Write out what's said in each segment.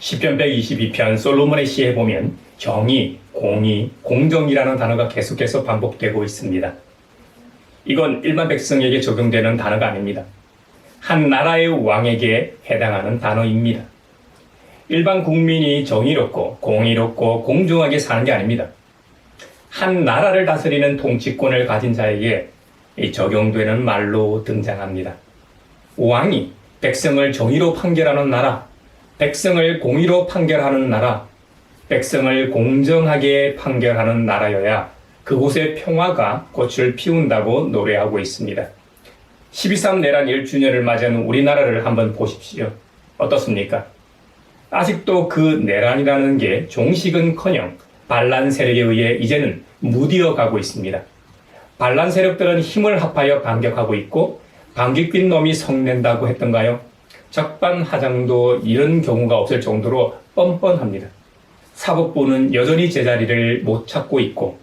시편 122편 솔로몬의 시에 보면 정의, 공의, 공정이라는 단어가 계속해서 반복되고 있습니다. 이건 일반 백성에게 적용되는 단어가 아닙니다. 한 나라의 왕에게 해당하는 단어입니다. 일반 국민이 정의롭고 공의롭고 공정하게 사는 게 아닙니다. 한 나라를 다스리는 통치권을 가진 자에게 적용되는 말로 등장합니다. 왕이 백성을 정의로 판결하는 나라, 백성을 공의로 판결하는 나라, 백성을 공정하게 판결하는 나라여야 그곳의 평화가 꽃을 피운다고 노래하고 있습니다. 12.3 내란 1주년을 맞이하는 우리나라를 한번 보십시오. 어떻습니까? 아직도 그 내란이라는 게 종식은커녕 반란 세력에 의해 이제는 무디어 가고 있습니다. 반란 세력들은 힘을 합하여 반격하고 있고 반격빈 놈이 성낸다고 했던가요? 적반하장도 이런 경우가 없을 정도로 뻔뻔합니다. 사법부는 여전히 제자리를 못 찾고 있고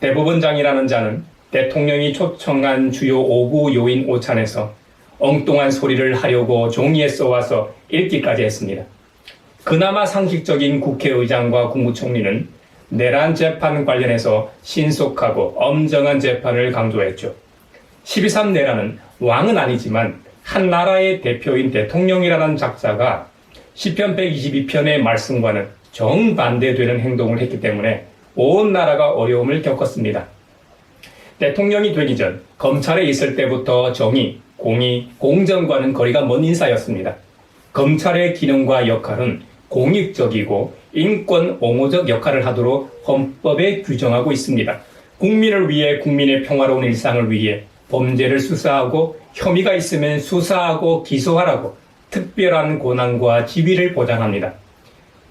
대법원장이라는 자는 대통령이 초청한 주요 5구 요인 오찬에서 엉뚱한 소리를 하려고 종이에 써와서 읽기까지 했습니다. 그나마 상식적인 국회의장과 국무총리는 내란 재판 관련해서 신속하고 엄정한 재판을 강조했죠. 12.3 내란은 왕은 아니지만 한 나라의 대표인 대통령이라는 작자가 시편 122편의 말씀과는 정반대되는 행동을 했기 때문에 온 나라가 어려움을 겪었습니다. 대통령이 되기 전 검찰에 있을 때부터 정의, 공의, 공정과는 거리가 먼 인사였습니다. 검찰의 기능과 역할은 공익적이고 인권 옹호적 역할을 하도록 헌법에 규정하고 있습니다. 국민을 위해 국민의 평화로운 일상을 위해 범죄를 수사하고 혐의가 있으면 수사하고 기소하라고 특별한 권한과 지위를 보장합니다.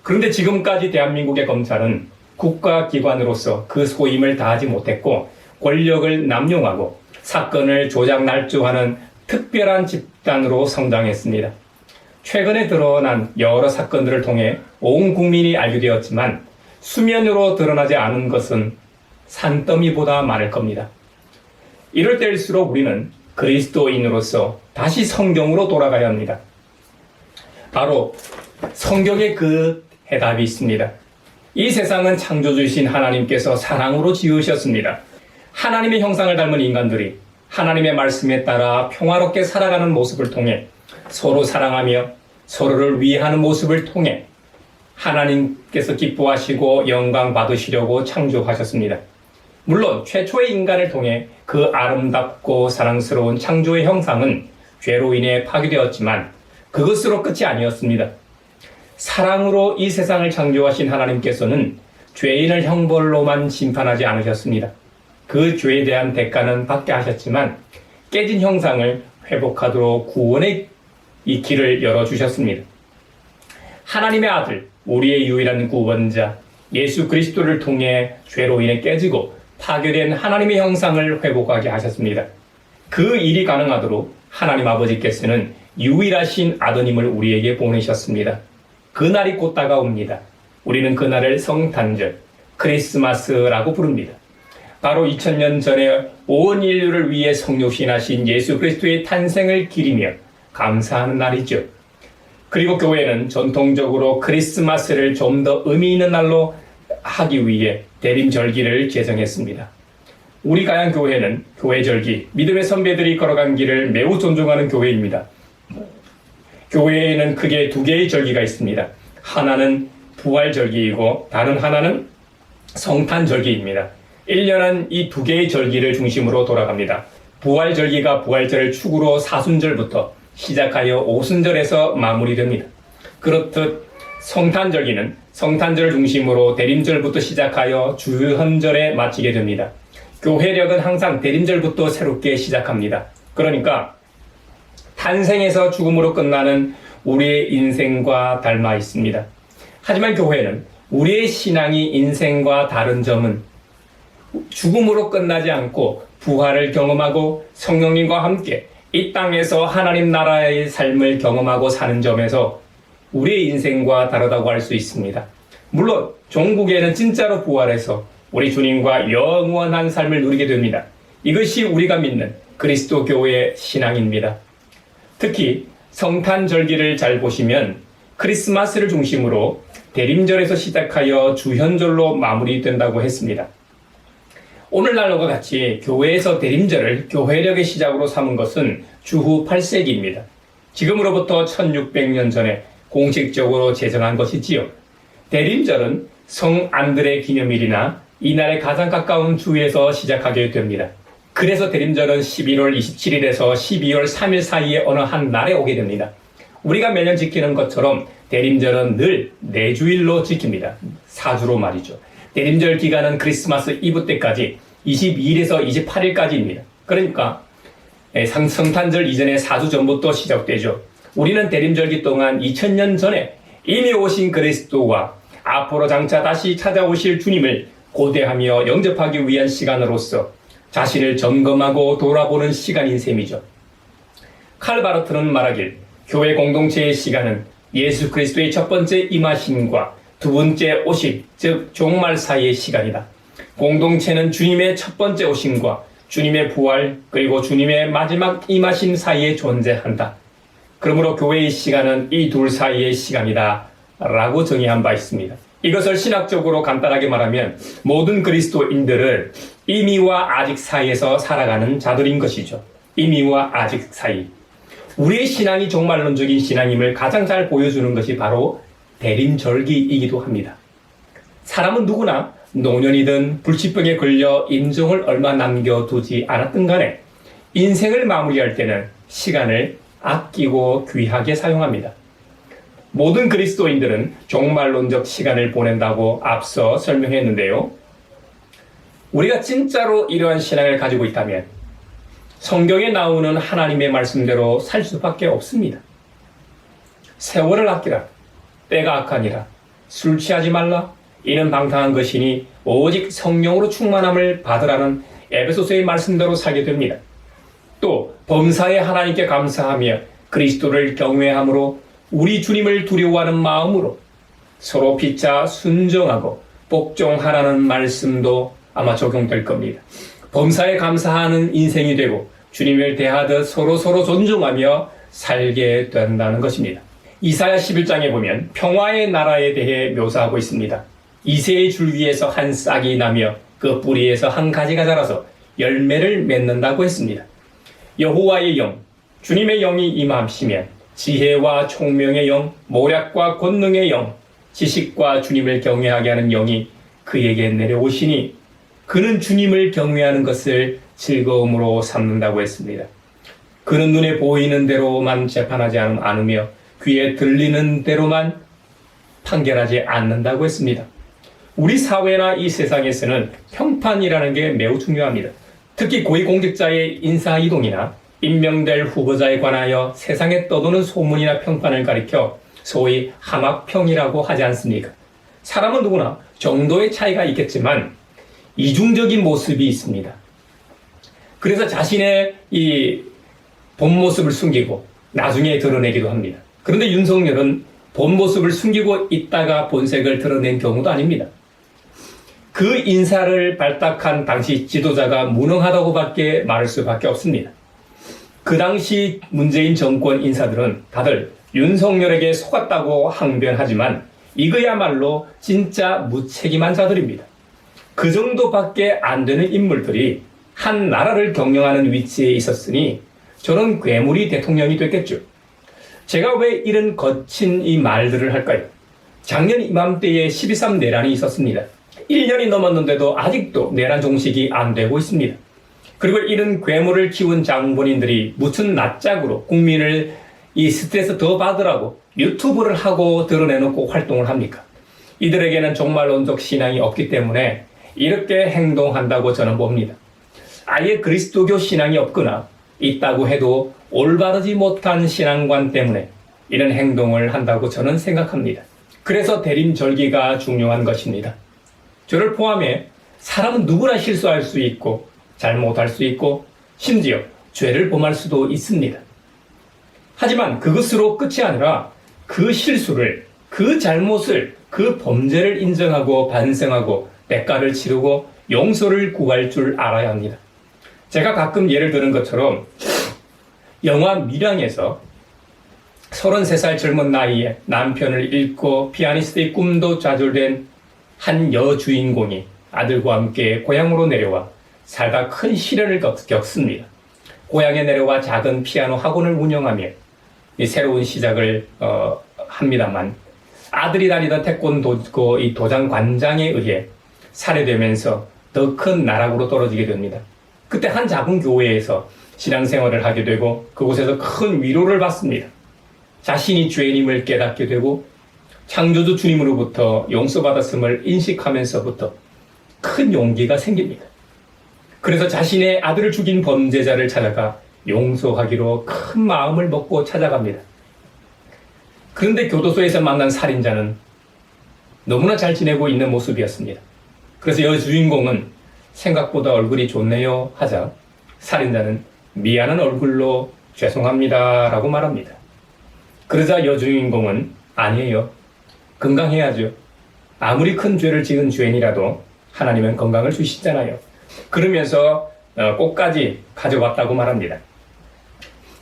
그런데 지금까지 대한민국의 검찰은 국가기관으로서 그 소임을 다하지 못했고 권력을 남용하고 사건을 조작 날조하는 특별한 집단으로 성장했습니다. 최근에 드러난 여러 사건들을 통해 온 국민이 알게 되었지만 수면으로 드러나지 않은 것은 산더미보다 많을 겁니다. 이럴 때일수록 우리는 그리스도인으로서 다시 성경으로 돌아가야 합니다. 바로 성경에 그 해답이 있습니다. 이 세상은 창조주이신 하나님께서 사랑으로 지으셨습니다. 하나님의 형상을 닮은 인간들이 하나님의 말씀에 따라 평화롭게 살아가는 모습을 통해 서로 사랑하며 서로를 위하는 모습을 통해 하나님께서 기뻐하시고 영광 받으시려고 창조하셨습니다. 물론 최초의 인간을 통해 그 아름답고 사랑스러운 창조의 형상은 죄로 인해 파괴되었지만 그것으로 끝이 아니었습니다. 사랑으로 이 세상을 창조하신 하나님께서는 죄인을 형벌로만 심판하지 않으셨습니다. 그 죄에 대한 대가는 받게 하셨지만 깨진 형상을 회복하도록 구원의 이 길을 열어주셨습니다. 하나님의 아들, 우리의 유일한 구원자 예수 그리스도를 통해 죄로 인해 깨지고 파괴된 하나님의 형상을 회복하게 하셨습니다. 그 일이 가능하도록 하나님 아버지께서는 유일하신 아드님을 우리에게 보내셨습니다. 그날이 곧 다가옵니다. 우리는 그날을 성탄절, 크리스마스라고 부릅니다. 바로 2000년 전에 온 인류를 위해 성육신하신 예수 그리스도의 탄생을 기리며 감사하는 날이죠. 그리고 교회는 전통적으로 크리스마스를 좀 더 의미 있는 날로 하기 위해 대림절기를 제정했습니다. 우리 가양교회는 교회절기, 믿음의 선배들이 걸어간 길을 매우 존중하는 교회입니다. 교회에는 크게 두 개의 절기가 있습니다. 하나는 부활절기이고 다른 하나는 성탄절기입니다. 1년은 이 두 개의 절기를 중심으로 돌아갑니다. 부활절기가 부활절을 축으로 사순절부터 시작하여 오순절에서 마무리됩니다. 그렇듯 성탄절기는 성탄절을 중심으로 대림절부터 시작하여 주현절에 마치게 됩니다. 교회력은 항상 대림절부터 새롭게 시작합니다. 그러니까 탄생에서 죽음으로 끝나는 우리의 인생과 닮아 있습니다. 하지만 교회는 우리의 신앙이 인생과 다른 점은 죽음으로 끝나지 않고 부활을 경험하고 성령님과 함께 이 땅에서 하나님 나라의 삶을 경험하고 사는 점에서 우리의 인생과 다르다고 할 수 있습니다. 물론 종국에는 진짜로 부활해서 우리 주님과 영원한 삶을 누리게 됩니다. 이것이 우리가 믿는 그리스도 교회의 신앙입니다. 특히 성탄절기를 잘 보시면 크리스마스를 중심으로 대림절에서 시작하여 주현절로 마무리된다고 했습니다. 오늘날과 같이 교회에서 대림절을 교회력의 시작으로 삼은 것은 주후 8세기입니다. 지금으로부터 1600년 전에 공식적으로 제정한 것이지요. 대림절은 성 안드레 기념일이나 이날에 가장 가까운 주에서 시작하게 됩니다. 그래서 대림절은 11월 27일에서 12월 3일 사이에 어느 한 날에 오게 됩니다. 우리가 매년 지키는 것처럼 대림절은 늘 4주일로 지킵니다. 4주로 말이죠. 대림절 기간은 크리스마스 이브 때까지 22일에서 28일까지입니다. 그러니까 성탄절 이전에 4주 전부터 시작되죠. 우리는 대림절기 동안 2000년 전에 이미 오신 그리스도와 앞으로 장차 다시 찾아오실 주님을 고대하며 영접하기 위한 시간으로서 자신을 점검하고 돌아보는 시간인 셈이죠. 칼 바르트는 말하길 교회 공동체의 시간은 예수 그리스도의 첫 번째 임하심과 두 번째 오심, 즉 종말 사이의 시간이다. 공동체는 주님의 첫 번째 오심과 주님의 부활 그리고 주님의 마지막 임하심 사이에 존재한다. 그러므로 교회의 시간은 이 둘 사이의 시간이다 라고 정의한 바 있습니다. 이것을 신학적으로 간단하게 말하면 모든 그리스도인들은 이미와 아직 사이에서 살아가는 자들인 것이죠. 이미와 아직 사이. 우리의 신앙이 종말론적인 신앙임을 가장 잘 보여주는 것이 바로 대림절기이기도 합니다. 사람은 누구나 노년이든 불치병에 걸려 임종을 얼마 남겨두지 않았든 간에 인생을 마무리할 때는 시간을 아끼고 귀하게 사용합니다. 모든 그리스도인들은 종말론적 시간을 보낸다고 앞서 설명했는데요. 우리가 진짜로 이러한 신앙을 가지고 있다면 성경에 나오는 하나님의 말씀대로 살 수밖에 없습니다. 세월을 아끼라. 때가 악하니라. 술 취하지 말라. 이는 방탕한 것이니 오직 성령으로 충만함을 받으라는 에베소서의 말씀대로 살게 됩니다. 또 범사에 하나님께 감사하며 그리스도를 경외함으로 우리 주님을 두려워하는 마음으로 서로 피차 순종하고 복종하라는 말씀도 아마 적용될 겁니다. 범사에 감사하는 인생이 되고 주님을 대하듯 서로 존중하며 살게 된다는 것입니다. 이사야 11장에 보면 평화의 나라에 대해 묘사하고 있습니다. 이새의 줄기에서 한 싹이 나며 그 뿌리에서 한 가지가 자라서 열매를 맺는다고 했습니다. 여호와의 영, 주님의 영이 임하시면 지혜와 총명의 영, 모략과 권능의 영, 지식과 주님을 경외하게 하는 영이 그에게 내려오시니 그는 주님을 경외하는 것을 즐거움으로 삼는다고 했습니다. 그는 눈에 보이는 대로만 재판하지 않으며 귀에 들리는 대로만 판결하지 않는다고 했습니다. 우리 사회나 이 세상에서는 평판이라는 게 매우 중요합니다. 특히 고위공직자의 인사이동이나 임명될 후보자에 관하여 세상에 떠도는 소문이나 평판을 가리켜 소위 하막평이라고 하지 않습니까? 사람은 누구나 정도의 차이가 있겠지만 이중적인 모습이 있습니다. 그래서 자신의 이 본 모습을 숨기고 나중에 드러내기도 합니다. 그런데 윤석열은 본 모습을 숨기고 있다가 본색을 드러낸 경우도 아닙니다. 그 인사를 발탁한 당시 지도자가 무능하다고밖에 말할 수밖에 없습니다. 그 당시 문재인 정권 인사들은 다들 윤석열에게 속았다고 항변하지만 이거야말로 진짜 무책임한 자들입니다. 그 정도밖에 안 되는 인물들이 한 나라를 경영하는 위치에 있었으니 저는 괴물이 대통령이 됐겠죠. 제가 왜 이런 거친 이 말들을 할까요? 작년 이맘때에 12.3 내란이 있었습니다. 1년이 넘었는데도 아직도 내란 종식이 안 되고 있습니다. 그리고 이런 괴물을 키운 장본인들이 무슨 낯짝으로 국민을 이 스트레스 더 받으라고 유튜브를 하고 드러내놓고 활동을 합니까? 이들에게는 종말론적 신앙이 없기 때문에 이렇게 행동한다고 저는 봅니다. 아예 그리스도교 신앙이 없거나 있다고 해도 올바르지 못한 신앙관 때문에 이런 행동을 한다고 저는 생각합니다. 그래서 대림절기가 중요한 것입니다. 저를 포함해 사람은 누구나 실수할 수 있고 잘못할 수 있고 심지어 죄를 범할 수도 있습니다. 하지만 그것으로 끝이 아니라 그 실수를, 그 잘못을, 그 범죄를 인정하고 반성하고 대가를 치르고 용서를 구할 줄 알아야 합니다. 제가 가끔 예를 드는 것처럼 영화 밀양에서 33살 젊은 나이에 남편을 잃고 피아니스트의 꿈도 좌절된 한 여주인공이 아들과 함께 고향으로 내려와 살다 큰 시련을 겪습니다. 고향에 내려와 작은 피아노 학원을 운영하며 이 새로운 시작을 합니다만 아들이 다니던 태권도 이 도장 관장에 의해 살해되면서 더 큰 나락으로 떨어지게 됩니다. 그때 한 작은 교회에서 신앙생활을 하게 되고 그곳에서 큰 위로를 받습니다. 자신이 죄인임을 깨닫게 되고 창조주 주님으로부터 용서받았음을 인식하면서부터 큰 용기가 생깁니다. 그래서 자신의 아들을 죽인 범죄자를 찾아가 용서하기로 큰 마음을 먹고 찾아갑니다. 그런데 교도소에서 만난 살인자는 너무나 잘 지내고 있는 모습이었습니다. 그래서 여주인공은 생각보다 얼굴이 좋네요 하자 살인자는 미안한 얼굴로 죄송합니다 라고 말합니다. 그러자 여주인공은 아니에요. 건강해야죠. 아무리 큰 죄를 지은 죄인이라도 하나님은 건강을 주시잖아요. 그러면서 꽃까지 가져왔다고 말합니다.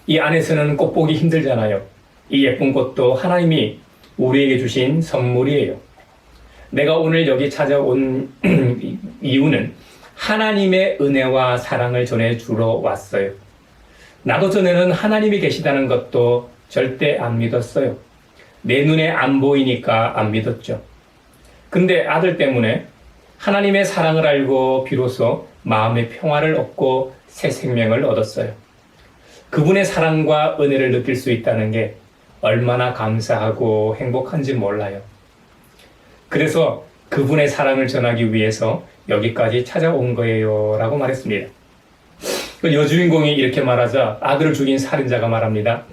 이 안에서는 꽃 보기 힘들잖아요. 이 예쁜 꽃도 하나님이 우리에게 주신 선물이에요. 내가 오늘 여기 찾아온 이유는 하나님의 은혜와 사랑을 전해주러 왔어요. 나도 전에는 하나님이 계시다는 것도 절대 안 믿었어요. 내 눈에 안 보이니까 안 믿었죠. 근데 아들 때문에 하나님의 사랑을 알고 비로소 마음의 평화를 얻고 새 생명을 얻었어요. 그분의 사랑과 은혜를 느낄 수 있다는 게 얼마나 감사하고 행복한지 몰라요. 그래서 그분의 사랑을 전하기 위해서 여기까지 찾아온 거예요 라고 말했습니다. 여주인공이 이렇게 말하자 아들을 죽인 살인자가 말합니다.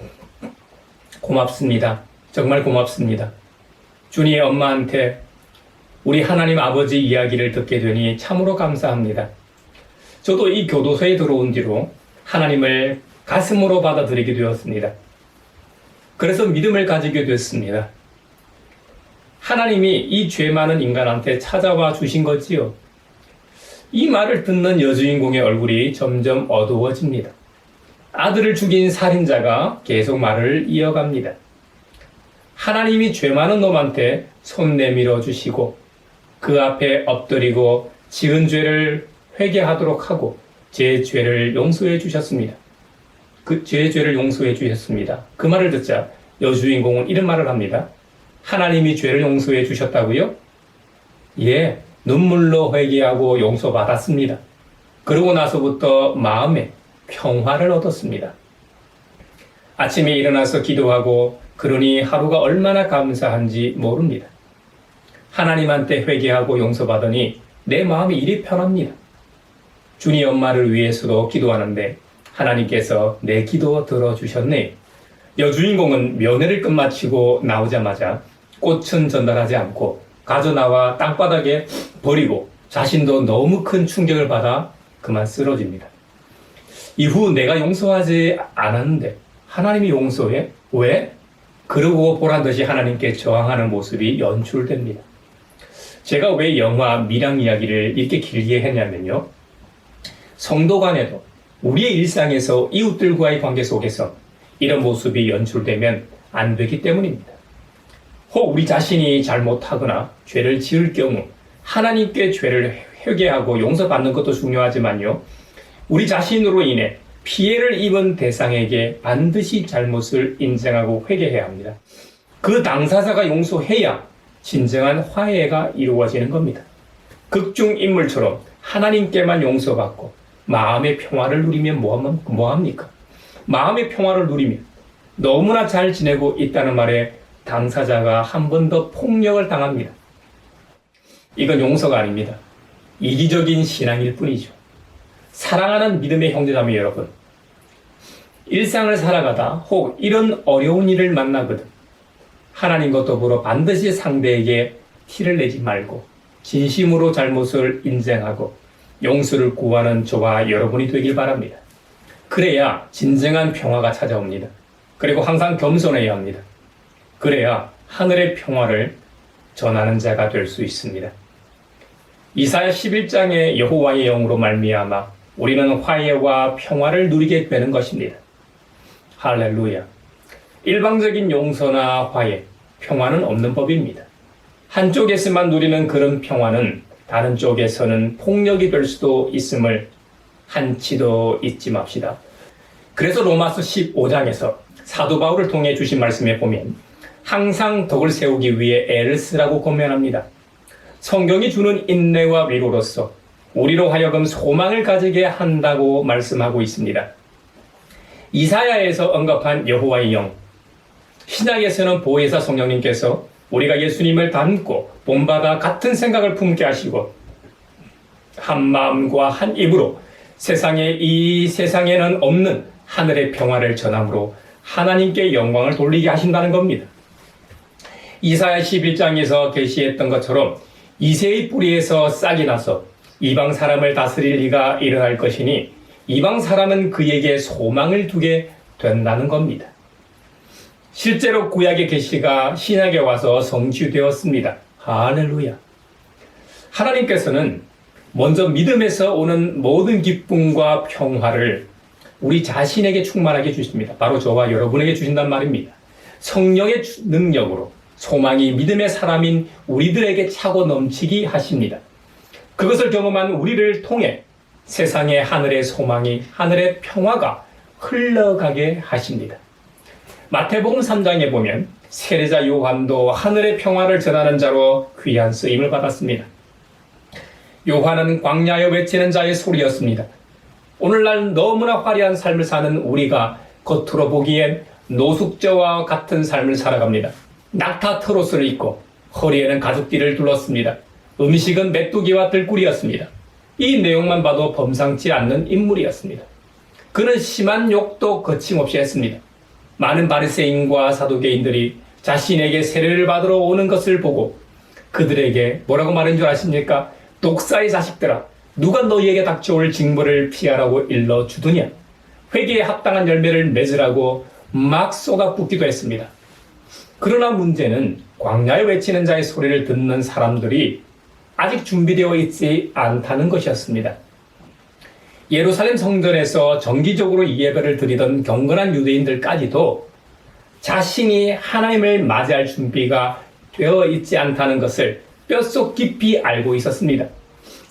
고맙습니다. 정말 고맙습니다. 준이의 엄마한테 우리 하나님 아버지 이야기를 듣게 되니 참으로 감사합니다. 저도 이 교도소에 들어온 뒤로 하나님을 가슴으로 받아들이게 되었습니다. 그래서 믿음을 가지게 됐습니다. 하나님이 이 죄 많은 인간한테 찾아와 주신 거지요. 이 말을 듣는 여주인공의 얼굴이 점점 어두워집니다. 아들을 죽인 살인자가 계속 말을 이어갑니다. 하나님이 죄 많은 놈한테 손 내밀어 주시고 그 앞에 엎드리고 지은 죄를 회개하도록 하고 제 죄를 용서해 주셨습니다. 그 제 죄를 용서해 주셨습니다. 그 말을 듣자 여주인공은 이런 말을 합니다. 하나님이 죄를 용서해 주셨다고요? 예, 눈물로 회개하고 용서받았습니다. 그러고 나서부터 마음에 평화를 얻었습니다. 아침에 일어나서 기도하고 그러니 하루가 얼마나 감사한지 모릅니다. 하나님한테 회개하고 용서받으니 내 마음이 이리 편합니다. 준이 엄마를 위해서도 기도하는데 하나님께서 내 기도 들어주셨네요. 여주인공은 면회를 끝마치고 나오자마자 꽃은 전달하지 않고 가져나와 땅바닥에 버리고 자신도 너무 큰 충격을 받아 그만 쓰러집니다. 이후 내가 용서하지 않았는데 하나님이 용서해? 왜? 그러고 보란 듯이 하나님께 저항하는 모습이 연출됩니다. 제가 왜 영화 밀양 이야기를 이렇게 길게 했냐면요. 성도 간에도 우리의 일상에서 이웃들과의 관계 속에서 이런 모습이 연출되면 안 되기 때문입니다. 혹 우리 자신이 잘못하거나 죄를 지을 경우 하나님께 죄를 회개하고 용서받는 것도 중요하지만요. 우리 자신으로 인해 피해를 입은 대상에게 반드시 잘못을 인정하고 회개해야 합니다. 그 당사자가 용서해야 진정한 화해가 이루어지는 겁니다. 극중 인물처럼 하나님께만 용서받고 마음의 평화를 누리면 뭐합니까? 마음의 평화를 누리면 너무나 잘 지내고 있다는 말에 당사자가 한 번 더 폭력을 당합니다. 이건 용서가 아닙니다. 이기적인 신앙일 뿐이죠. 사랑하는 믿음의 형제자매 여러분, 일상을 살아가다 혹 이런 어려운 일을 만나거든 하나님과 더불어 반드시 상대에게 티를 내지 말고 진심으로 잘못을 인정하고 용서를 구하는 저와 여러분이 되길 바랍니다. 그래야 진정한 평화가 찾아옵니다. 그리고 항상 겸손해야 합니다. 그래야 하늘의 평화를 전하는 자가 될 수 있습니다. 이사야 11장의 여호와의 영으로 말미암아 우리는 화해와 평화를 누리게 되는 것입니다. 할렐루야. 일방적인 용서나 화해, 평화는 없는 법입니다. 한쪽에서만 누리는 그런 평화는 다른 쪽에서는 폭력이 될 수도 있음을 한치도 잊지 맙시다. 그래서 로마서 15장에서 사도 바울을 통해 주신 말씀에 보면 항상 덕을 세우기 위해 애를 쓰라고 권면합니다. 성경이 주는 인내와 위로로서 우리로 하여금 소망을 가지게 한다고 말씀하고 있습니다. 이사야에서 언급한 여호와의 영, 신약에서는 보혜사 성령님께서 우리가 예수님을 닮고 본받아 같은 생각을 품게 하시고 한 마음과 한 입으로 이 세상에는 없는 하늘의 평화를 전함으로 하나님께 영광을 돌리게 하신다는 겁니다. 이사야 11장에서 계시했던 것처럼 이새의 뿌리에서 싹이 나서 이방 사람을 다스릴 리가 일어날 것이니 이방 사람은 그에게 소망을 두게 된다는 겁니다. 실제로 구약의 계시가 신약에 와서 성취되었습니다. 할렐루야. 하나님께서는 먼저 믿음에서 오는 모든 기쁨과 평화를 우리 자신에게 충만하게 주십니다. 바로 저와 여러분에게 주신단 말입니다. 성령의 능력으로 소망이 믿음의 사람인 우리들에게 차고 넘치게 하십니다. 그것을 경험한 우리를 통해 세상의 하늘의 소망이, 하늘의 평화가 흘러가게 하십니다. 마태복음 3장에 보면 세례자 요한도 하늘의 평화를 전하는 자로 귀한 쓰임을 받았습니다. 요한은 광야에 외치는 자의 소리였습니다. 오늘날 너무나 화려한 삶을 사는 우리가 겉으로 보기엔 노숙자와 같은 삶을 살아갑니다. 낙타 트롯을 입고 허리에는 가죽띠를 둘렀습니다. 음식은 메뚜기와 들꿀이었습니다. 이 내용만 봐도 범상치 않는 인물이었습니다. 그는 심한 욕도 거침없이 했습니다. 많은 바리새인과 사두개인들이 자신에게 세례를 받으러 오는 것을 보고 그들에게 뭐라고 말한 줄 아십니까? 독사의 자식들아, 누가 너희에게 닥쳐올 징벌을 피하라고 일러주더냐? 회개에 합당한 열매를 맺으라고 막 쏟아붓기도 했습니다. 그러나 문제는 광야에 외치는 자의 소리를 듣는 사람들이 아직 준비되어 있지 않다는 것이었습니다. 예루살렘 성전에서 정기적으로 예배를 드리던 경건한 유대인들까지도 자신이 하나님을 맞이할 준비가 되어 있지 않다는 것을 뼛속 깊이 알고 있었습니다.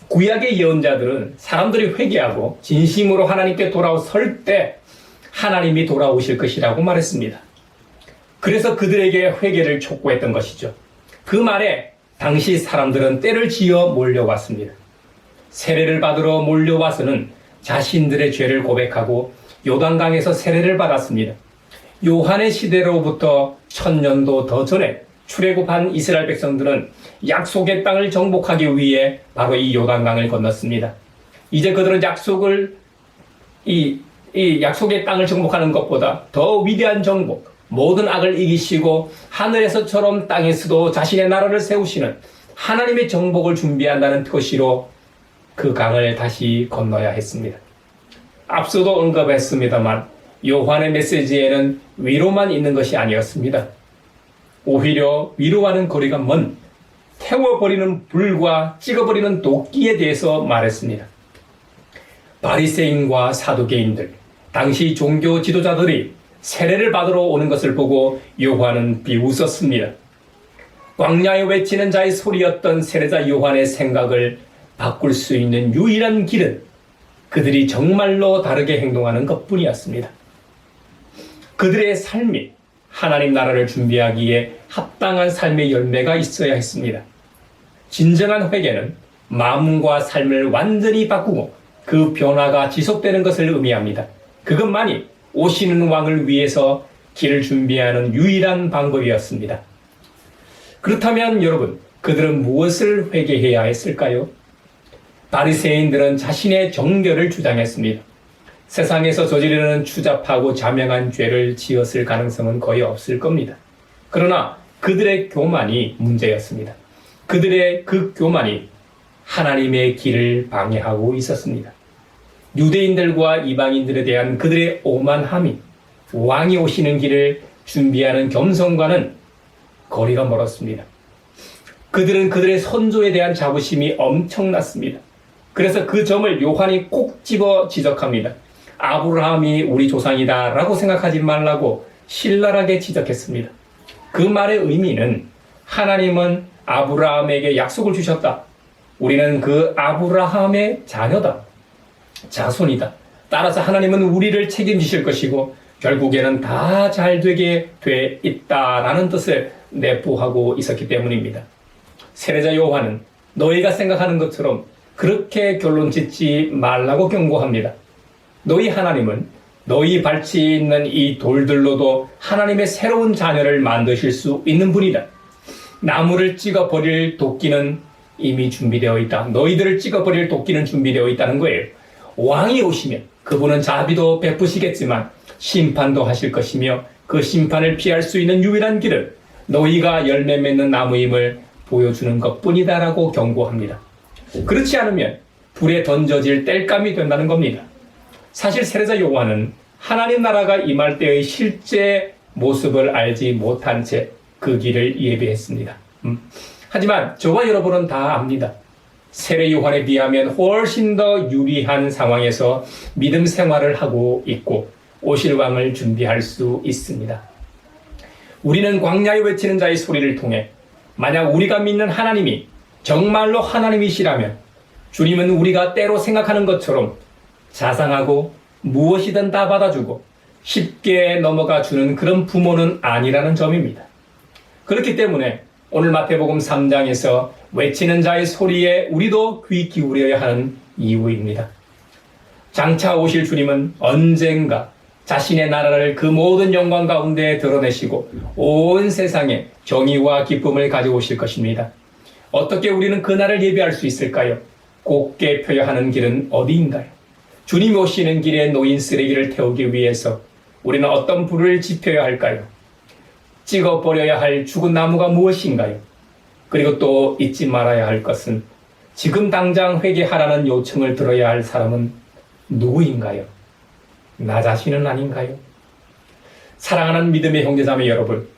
구약의 예언자들은 사람들이 회개하고 진심으로 하나님께 돌아설 때 하나님이 돌아오실 것이라고 말했습니다. 그래서 그들에게 회개를 촉구했던 것이죠. 그 말에 당시 사람들은 때를 지어 몰려왔습니다. 세례를 받으러 몰려와서는 자신들의 죄를 고백하고 요단강에서 세례를 받았습니다. 요한의 시대로부터 1000년도 더 전에 출애굽한 이스라엘 백성들은 약속의 땅을 정복하기 위해 바로 이 요단강을 건넜습니다. 이제 그들은 약속의 땅을 정복하는 것보다 더 위대한 정복, 모든 악을 이기시고 하늘에서처럼 땅에서도 자신의 나라를 세우시는 하나님의 정복을 준비한다는 표시로 그 강을 다시 건너야 했습니다. 앞서도 언급했습니다만 요한의 메시지에는 위로만 있는 것이 아니었습니다. 오히려 위로와는 거리가 먼 태워버리는 불과 찍어버리는 도끼에 대해서 말했습니다. 바리새인과 사두개인들, 당시 종교 지도자들이 세례를 받으러 오는 것을 보고 요한은 비웃었습니다. 광야에 외치는 자의 소리였던 세례자 요한의 생각을 바꿀 수 있는 유일한 길은 그들이 정말로 다르게 행동하는 것뿐이었습니다. 그들의 삶이 하나님 나라를 준비하기에 합당한 삶의 열매가 있어야 했습니다. 진정한 회개는 마음과 삶을 완전히 바꾸고 그 변화가 지속되는 것을 의미합니다. 그것만이 오시는 왕을 위해서 길을 준비하는 유일한 방법이었습니다. 그렇다면 여러분, 그들은 무엇을 회개해야 했을까요? 바리새인들은 자신의 정결을 주장했습니다. 세상에서 저지르는 추잡하고 자명한 죄를 지었을 가능성은 거의 없을 겁니다. 그러나 그들의 교만이 문제였습니다. 그들의 그 교만이 하나님의 길을 방해하고 있었습니다. 유대인들과 이방인들에 대한 그들의 오만함이 왕이 오시는 길을 준비하는 겸손과는 거리가 멀었습니다. 그들은 그들의 선조에 대한 자부심이 엄청났습니다. 그래서 그 점을 요한이 꼭 집어 지적합니다. 아브라함이 우리 조상이다 라고 생각하지 말라고 신랄하게 지적했습니다. 그 말의 의미는 하나님은 아브라함에게 약속을 주셨다. 우리는 그 아브라함의 자녀다. 자손이다. 따라서 하나님은 우리를 책임지실 것이고 결국에는 다 잘되게 돼 있다라는 뜻을 내포하고 있었기 때문입니다. 세례자 요한은 너희가 생각하는 것처럼 그렇게 결론 짓지 말라고 경고합니다. 너희 하나님은 너희 발치에 있는 이 돌들로도 하나님의 새로운 자녀를 만드실 수 있는 분이다. 나무를 찍어버릴 도끼는 이미 준비되어 있다. 너희들을 찍어버릴 도끼는 준비되어 있다는 거예요. 왕이 오시면 그분은 자비도 베푸시겠지만 심판도 하실 것이며 그 심판을 피할 수 있는 유일한 길은 너희가 열매 맺는 나무임을 보여주는 것뿐이다라고 경고합니다. 그렇지 않으면 불에 던져질 땔감이 된다는 겁니다. 사실 세례자 요한은 하나님 나라가 임할 때의 실제 모습을 알지 못한 채 그 길을 예비했습니다. 하지만 저와 여러분은 다 압니다. 세례 요한에 비하면 훨씬 더 유리한 상황에서 믿음 생활을 하고 있고 오실 왕을 준비할 수 있습니다. 우리는 광야에 외치는 자의 소리를 통해 만약 우리가 믿는 하나님이 정말로 하나님이시라면 주님은 우리가 때로 생각하는 것처럼 자상하고 무엇이든 다 받아주고 쉽게 넘어가 주는 그런 부모는 아니라는 점입니다. 그렇기 때문에 오늘 마태복음 3장에서 외치는 자의 소리에 우리도 귀 기울여야 하는 이유입니다. 장차 오실 주님은 언젠가 자신의 나라를 그 모든 영광 가운데 드러내시고 온 세상에 정의와 기쁨을 가져오실 것입니다. 어떻게 우리는 그날을 예비할 수 있을까요? 곱게 펴야 하는 길은 어디인가요? 주님이 오시는 길에 놓인 쓰레기를 태우기 위해서 우리는 어떤 불을 지펴야 할까요? 찍어버려야 할 죽은 나무가 무엇인가요? 그리고 또 잊지 말아야 할 것은 지금 당장 회개하라는 요청을 들어야 할 사람은 누구인가요? 나 자신은 아닌가요? 사랑하는 믿음의 형제자매 여러분,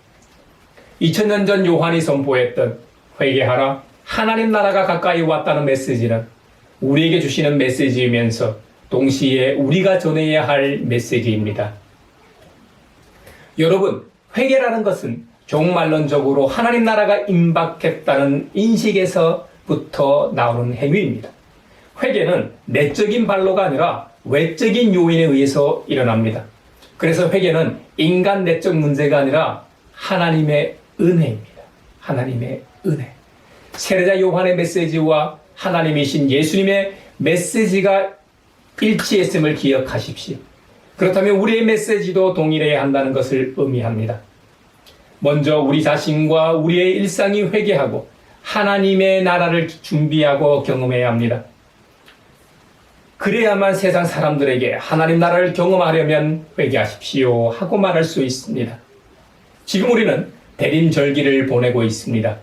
2000년 전 요한이 선포했던 회개하라, 하나님 나라가 가까이 왔다는 메시지는 우리에게 주시는 메시지이면서 동시에 우리가 전해야 할 메시지입니다. 여러분, 회개라는 것은 종말론적으로 하나님 나라가 임박했다는 인식에서부터 나오는 행위입니다. 회개는 내적인 발로가 아니라 외적인 요인에 의해서 일어납니다. 그래서 회개는 인간 내적 문제가 아니라 하나님의 은혜입니다. 하나님의 은혜. 세례자 요한의 메시지와 하나님이신 예수님의 메시지가 일치했음을 기억하십시오. 그렇다면 우리의 메시지도 동일해야 한다는 것을 의미합니다. 먼저 우리 자신과 우리의 일상이 회개하고 하나님의 나라를 준비하고 경험해야 합니다. 그래야만 세상 사람들에게 하나님 나라를 경험하려면 회개하십시오 하고 말할 수 있습니다. 지금 우리는 대림절기를 보내고 있습니다.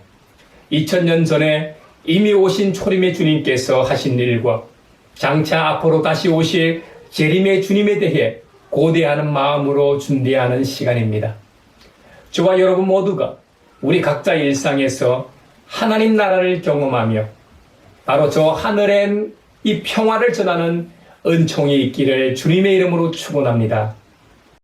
2000년 전에 이미 오신 초림의 주님께서 하신 일과 장차 앞으로 다시 오실 재림의 주님에 대해 고대하는 마음으로 준비하는 시간입니다. 저와 여러분 모두가 우리 각자의 일상에서 하나님 나라를 경험하며 바로 저 하늘엔 이 평화를 전하는 은총이 있기를 주님의 이름으로 축원합니다.